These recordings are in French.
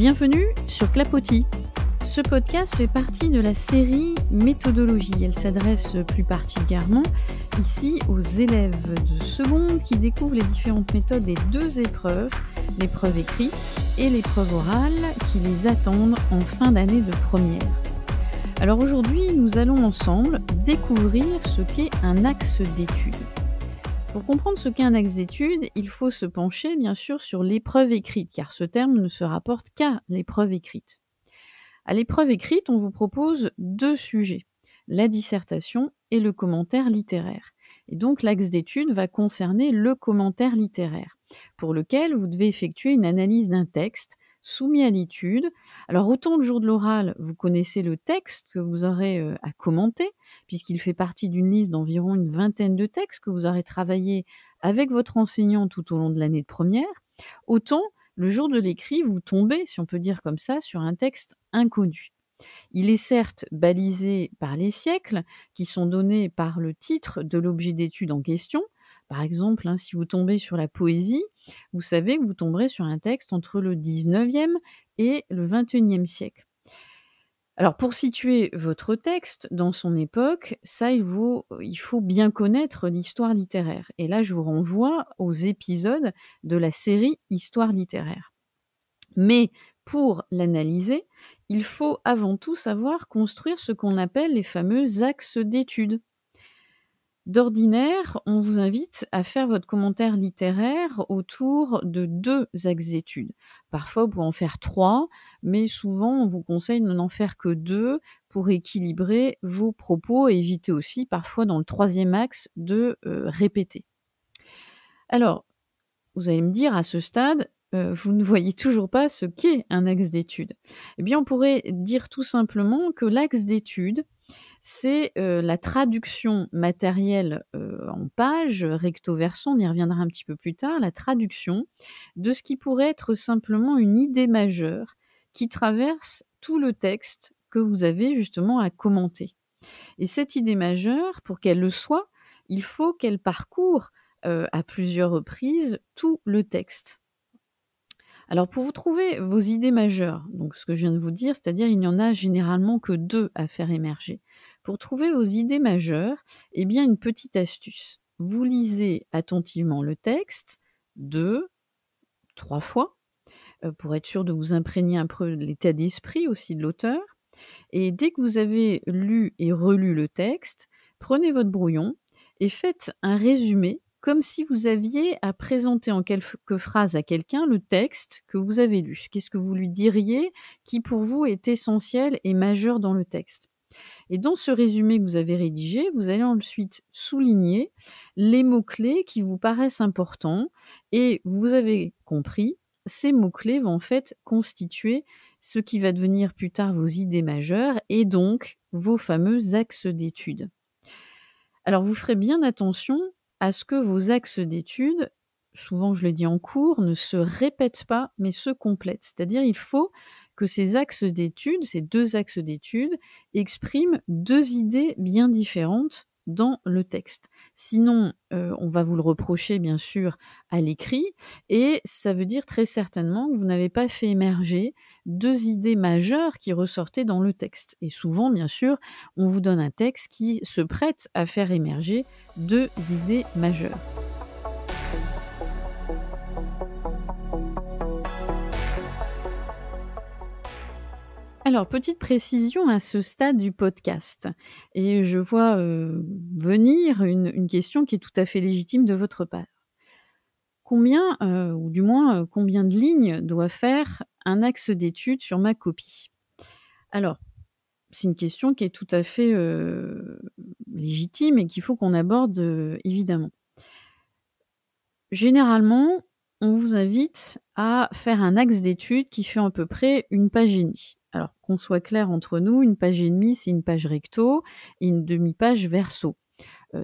Bienvenue sur Clapotis. Ce podcast fait partie de la série Méthodologie. Elle s'adresse plus particulièrement ici aux élèves de seconde qui découvrent les différentes méthodes des deux épreuves, l'épreuve écrite et l'épreuve orale qui les attendent en fin d'année de première. Alors aujourd'hui, nous allons ensemble découvrir ce qu'est un axe d'étude. Pour comprendre ce qu'est un axe d'étude, il faut se pencher bien sûr sur l'épreuve écrite, car ce terme ne se rapporte qu'à l'épreuve écrite. À l'épreuve écrite, on vous propose deux sujets, la dissertation et le commentaire littéraire. Et donc l'axe d'étude va concerner le commentaire littéraire, pour lequel vous devez effectuer une analyse d'un texte soumis à l'étude. Alors autant le jour de l'oral, vous connaissez le texte que vous aurez à commenter, puisqu'il fait partie d'une liste d'environ une vingtaine de textes que vous aurez travaillé avec votre enseignant tout au long de l'année de première, autant le jour de l'écrit, vous tombez, si on peut dire comme ça, sur un texte inconnu. Il est certes balisé par les siècles, qui sont donnés par le titre de l'objet d'étude en question. Par exemple, si vous tombez sur la poésie, vous savez que vous tomberez sur un texte entre le 19e et le 21e siècle. Alors pour situer votre texte dans son époque, il faut bien connaître l'histoire littéraire. Et là, je vous renvoie aux épisodes de la série Histoire littéraire. Mais pour l'analyser, il faut avant tout savoir construire ce qu'on appelle les fameux axes d'étude. D'ordinaire, on vous invite à faire votre commentaire littéraire autour de 2 axes d'étude. Parfois, vous pouvez en faire 3, mais souvent, on vous conseille de n'en faire que 2 pour équilibrer vos propos et éviter aussi, parfois, dans le 3e axe, de répéter. Alors, vous allez me dire, à ce stade, vous ne voyez toujours pas ce qu'est un axe d'étude. Eh bien, on pourrait dire tout simplement que l'axe d'étude, c'est la traduction matérielle en pages, recto verso, on y reviendra un petit peu plus tard, la traduction de ce qui pourrait être simplement une idée majeure qui traverse tout le texte que vous avez justement à commenter. Et cette idée majeure, pour qu'elle le soit, il faut qu'elle parcourt à plusieurs reprises tout le texte. Alors pour vous trouver vos idées majeures, donc ce que je viens de vous dire, c'est-à-dire il n'y en a généralement que 2 à faire émerger. Pour trouver vos idées majeures, eh bien une petite astuce. Vous lisez attentivement le texte 2, 3 fois, pour être sûr de vous imprégner un peu de l'état d'esprit aussi de l'auteur. Et dès que vous avez lu et relu le texte, prenez votre brouillon et faites un résumé comme si vous aviez à présenter en quelques phrases à quelqu'un le texte que vous avez lu. Qu'est-ce que vous lui diriez qui pour vous est essentiel et majeur dans le texte? Et dans ce résumé que vous avez rédigé, vous allez ensuite souligner les mots-clés qui vous paraissent importants et vous avez compris, ces mots-clés vont en fait constituer ce qui va devenir plus tard vos idées majeures et donc vos fameux axes d'étude. Alors vous ferez bien attention à ce que vos axes d'étude, souvent je le dis en cours, ne se répètent pas mais se complètent. C'est-à-dire il faut que ces axes d'étude, ces 2 axes d'étude, expriment 2 idées bien différentes dans le texte. Sinon, on va vous le reprocher bien sûr à l'écrit et ça veut dire très certainement que vous n'avez pas fait émerger 2 idées majeures qui ressortaient dans le texte. Et souvent, bien sûr, on vous donne un texte qui se prête à faire émerger 2 idées majeures. Alors, petite précision à ce stade du podcast et je vois venir une question qui est tout à fait légitime de votre part. Combien, ou du moins, combien de lignes doit faire un axe d'étude sur ma copie? Alors, c'est une question qui est tout à fait légitime et qu'il faut qu'on aborde évidemment. Généralement, on vous invite à faire un axe d'étude qui fait à peu près 1 page et demie. Alors, qu'on soit clair entre nous, 1 page et demie, c'est 1 page recto et une demi-page verso.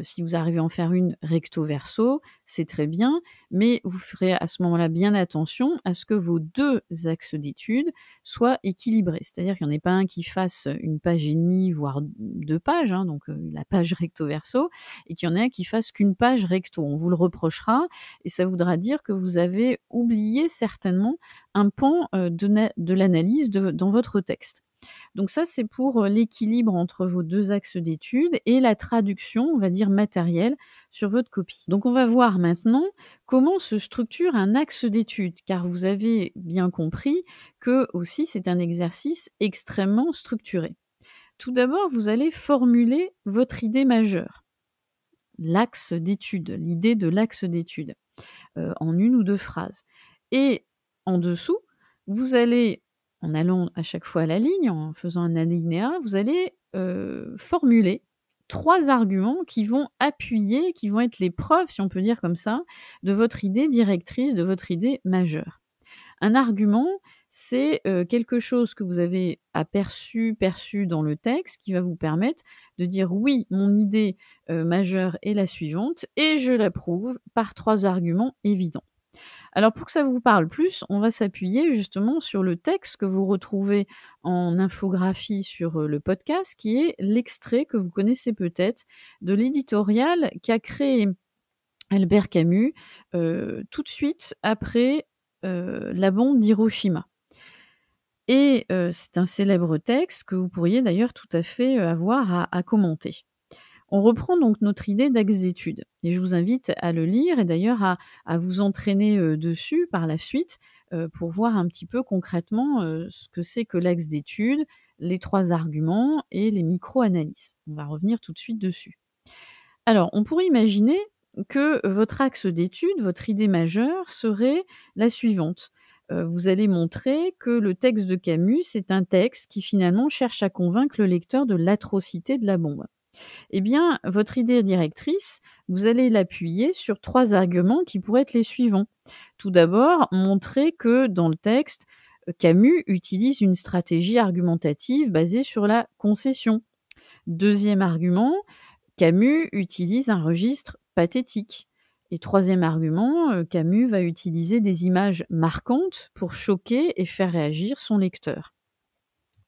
Si vous arrivez à en faire une recto verso, c'est très bien, mais vous ferez à ce moment-là bien attention à ce que vos 2 axes d'études soient équilibrés. C'est-à-dire qu'il y en ait pas un qui fasse 1 page et demie, voire 2 pages, hein, donc la page recto verso, et qu'il y en ait un qui fasse qu'1 page recto. On vous le reprochera et ça voudra dire que vous avez oublié certainement un pan, de l'analyse dans votre texte. Donc ça, c'est pour, l'équilibre entre vos 2 axes d'études et la traduction, on va dire matérielle, sur votre copie. Donc on va voir maintenant comment se structure un axe d'étude, car vous avez bien compris que aussi c'est un exercice extrêmement structuré. Tout d'abord, vous allez formuler votre idée majeure, l'axe d'étude, l'idée de l'axe d'étude, en 1 ou 2 phrases. Et en dessous, vous allez, en allant à chaque fois à la ligne, en faisant un alinéa, vous allez, formuler 3 arguments qui vont appuyer, qui vont être les preuves, si on peut dire comme ça, de votre idée directrice, de votre idée majeure. Un argument, c'est, quelque chose que vous avez perçu dans le texte qui va vous permettre de dire: «Oui, mon idée, majeure est la suivante et je la prouve par 3 arguments évidents». Alors pour que ça vous parle plus, on va s'appuyer justement sur le texte que vous retrouvez en infographie sur, le podcast, qui est l'extrait que vous connaissez peut-être de l'éditorial qu'a créé Albert Camus, tout de suite après, la bombe d'Hiroshima. Et c'est un célèbre texte que vous pourriez d'ailleurs tout à fait, avoir à commenter. On reprend donc notre idée d'axe d'étude et je vous invite à le lire et d'ailleurs à vous entraîner, dessus par la suite, pour voir un petit peu concrètement, ce que c'est que l'axe d'étude, les 3 arguments et les micro-analyses. On va revenir tout de suite dessus. Alors, on pourrait imaginer que votre axe d'étude, votre idée majeure serait la suivante. Vous allez montrer que le texte de Camus, c'est un texte qui finalement cherche à convaincre le lecteur de l'atrocité de la bombe. Eh bien, votre idée directrice, vous allez l'appuyer sur 3 arguments qui pourraient être les suivants. Tout d'abord, montrer que dans le texte, Camus utilise une stratégie argumentative basée sur la concession. Deuxième argument, Camus utilise un registre pathétique. Et troisième argument, Camus va utiliser des images marquantes pour choquer et faire réagir son lecteur.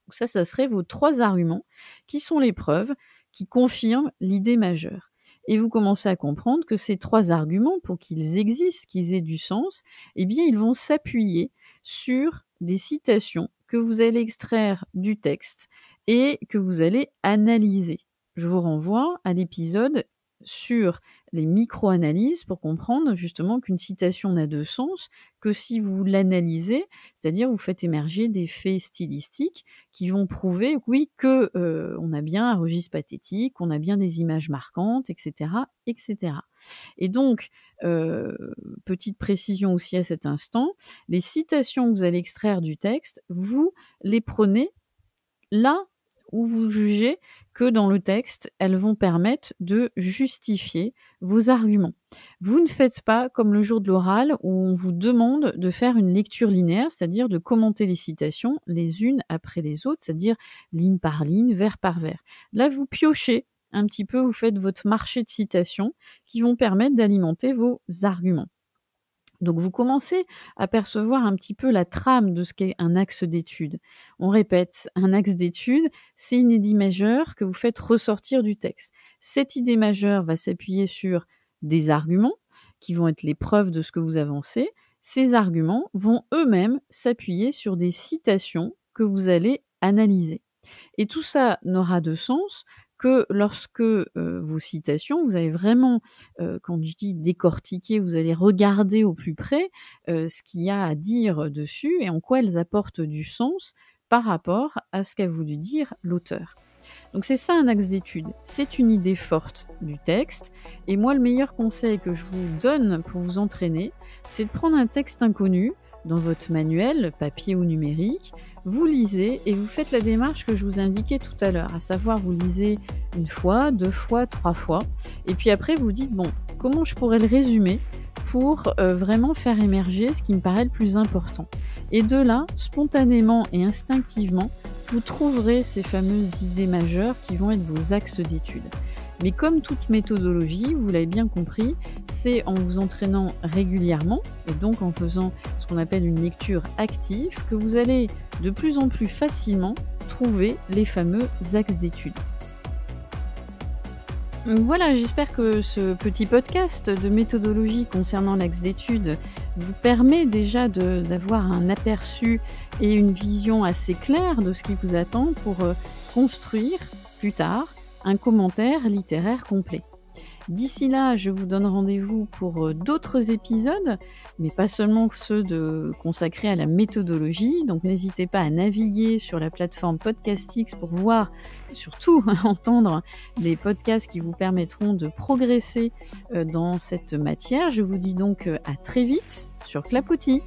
Donc ça serait vos 3 arguments qui sont les preuves qui confirment l'idée majeure. Et vous commencez à comprendre que ces 3 arguments, pour qu'ils existent, qu'ils aient du sens, eh bien, ils vont s'appuyer sur des citations que vous allez extraire du texte et que vous allez analyser. Je vous renvoie à l'épisode sur les micro-analyses pour comprendre justement qu'une citation n'a de sens que si vous l'analysez, c'est-à-dire vous faites émerger des faits stylistiques qui vont prouver, oui, que, on a bien un registre pathétique, on a bien des images marquantes, et cetera, et cetera. Et donc, petite précision aussi à cet instant, les citations que vous allez extraire du texte, vous les prenez là où vous jugez que dans le texte, elles vont permettre de justifier vos arguments. Vous ne faites pas comme le jour de l'oral où on vous demande de faire une lecture linéaire, c'est-à-dire de commenter les citations les unes après les autres, c'est-à-dire ligne par ligne, vers par vers. Là, vous piochez un petit peu, vous faites votre marché de citations qui vont permettre d'alimenter vos arguments. Donc vous commencez à percevoir un petit peu la trame de ce qu'est un axe d'étude. On répète, un axe d'étude, c'est une idée majeure que vous faites ressortir du texte. Cette idée majeure va s'appuyer sur des arguments qui vont être les preuves de ce que vous avancez. Ces arguments vont eux-mêmes s'appuyer sur des citations que vous allez analyser. Et tout ça n'aura de sens que lorsque vos citations, vous allez vraiment, quand je dis décortiquer, vous allez regarder au plus près, ce qu'il y a à dire dessus et en quoi elles apportent du sens par rapport à ce qu'a voulu dire l'auteur. Donc c'est ça un axe d'étude, c'est une idée forte du texte et moi le meilleur conseil que je vous donne pour vous entraîner, c'est de prendre un texte inconnu dans votre manuel, papier ou numérique, vous lisez et vous faites la démarche que je vous indiquais tout à l'heure, à savoir vous lisez 1 fois, 2 fois, 3 fois, et puis après vous dites bon, comment je pourrais le résumer pour vraiment faire émerger ce qui me paraît le plus important. Et de là, spontanément et instinctivement, vous trouverez ces fameuses idées majeures qui vont être vos axes d'étude. Mais comme toute méthodologie, vous l'avez bien compris, c'est en vous entraînant régulièrement et donc en faisant ce qu'on appelle une lecture active que vous allez de plus en plus facilement trouver les fameux axes d'étude. Voilà, j'espère que ce petit podcast de méthodologie concernant l'axe d'étude vous permet déjà d'avoir un aperçu et une vision assez claire de ce qui vous attend pour construire plus tard un commentaire littéraire complet. D'ici là, je vous donne rendez-vous pour d'autres épisodes, mais pas seulement ceux consacrés à la méthodologie. Donc n'hésitez pas à naviguer sur la plateforme Podcastix pour voir, surtout entendre les podcasts qui vous permettront de progresser dans cette matière. Je vous dis donc à très vite sur Clapotis.